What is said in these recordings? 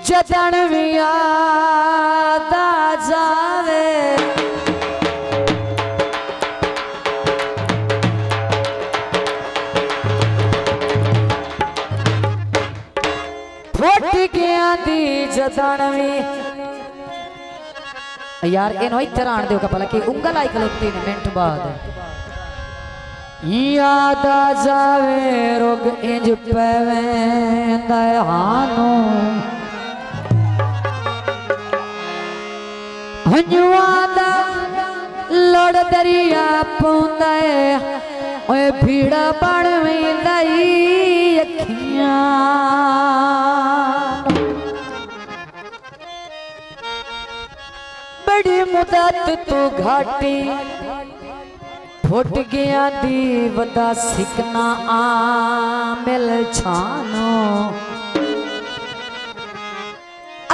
जदन भी याद आ जावे फुट गया दी जदन भी यार इन इधर आन दो भला कि उंगल आई खलोती ने मिनट बाद याद आ जावे रोग इंज पवेंदा हानो हंजुआदा लोड़ दरिया पौंदा ओए भीड़ा बन वेंदा अखियां बड़ी मुदत तो घाटी फुट गया दी वदा सिकना आ मिल छानो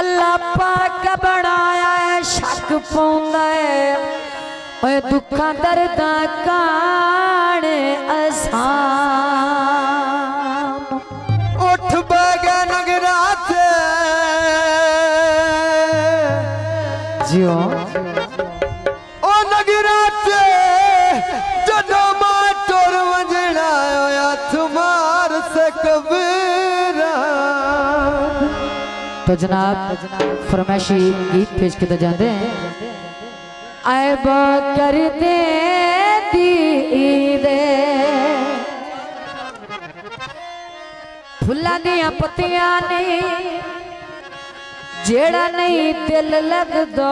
अल्लाह पाक बनाया है शक पौंदा है दुखा दर्दा काने आसान उठ बैगे नगरा से जियो ओ नगरा से जदों मां टुर वंजना होया तुम्हार से कबीरा तो जनाब फरमाइशी गीत पेश किए जाते हैं ऐब कर दे दे फुल्लां दियां पत्तियां ने जेड़ा नहीं दिल लगदा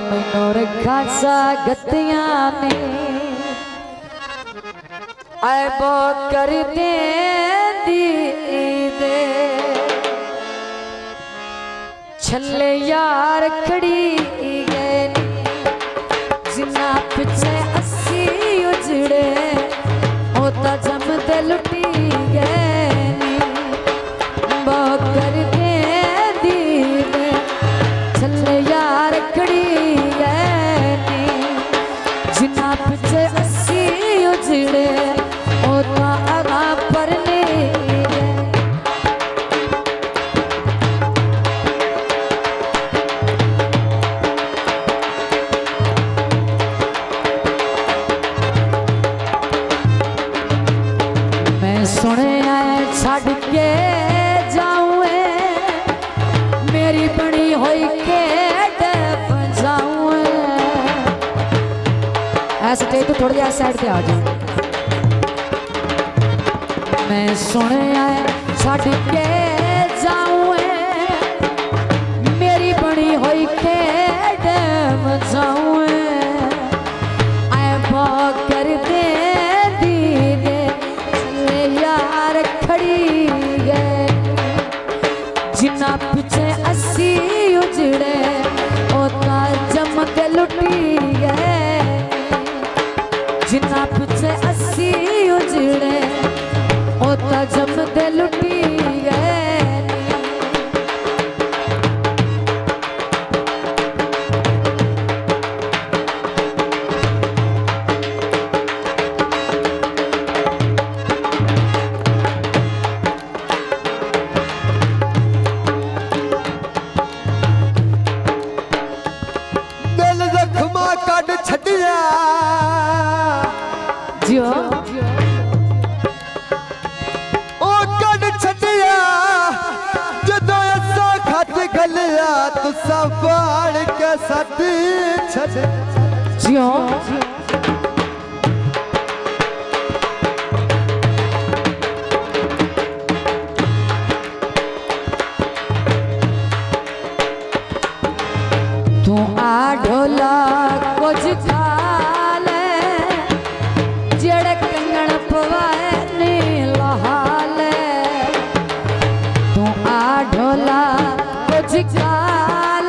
मैनू रखा सा गत्तियां ने ऐब कर दे छले यार खड़ी गए जिन्ना पिछे अस्सी उजड़े होता जमदे लुटी गए कर दे दीने छले यार खड़ी गए जिन्ना पिछे अस्सी उजड़े होता आगा पर सुने छड़ के जाऊं मेरी बनी हुई के जाऊं ऐसे तो थोड़ी देर साइड पे आ जाऊं मैं सुने छड़ के जाऊं मेरी बनी हुई के जाऊं कर दे खड़ी गए जिन्ना पिछे अस्सी उजड़े ओता चमक लुटी गए जिन्ना पिछे अस्सी उजड़े ओता चमक लुटी गए जियो ओ कड़ छटिया जदों ऐसा खत गलिया तू संभाल के सट छट जियो तू आ ढोला कुछ ढोला कुछ काल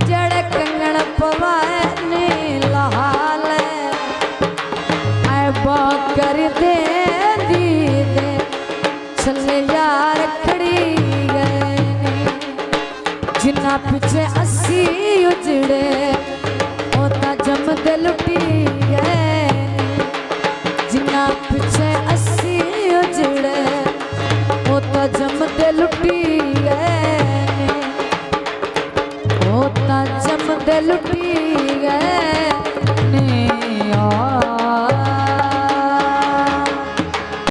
जड़ कंगन पवाए नीला हाल कर दे दीदे छले यार खड़ी गए जिन्ना पिछे अस्सी उजड़े होता जमदे लुटी गए जिन्ना पिछे अस्सी उजड़े जमते लुटी लुटी गए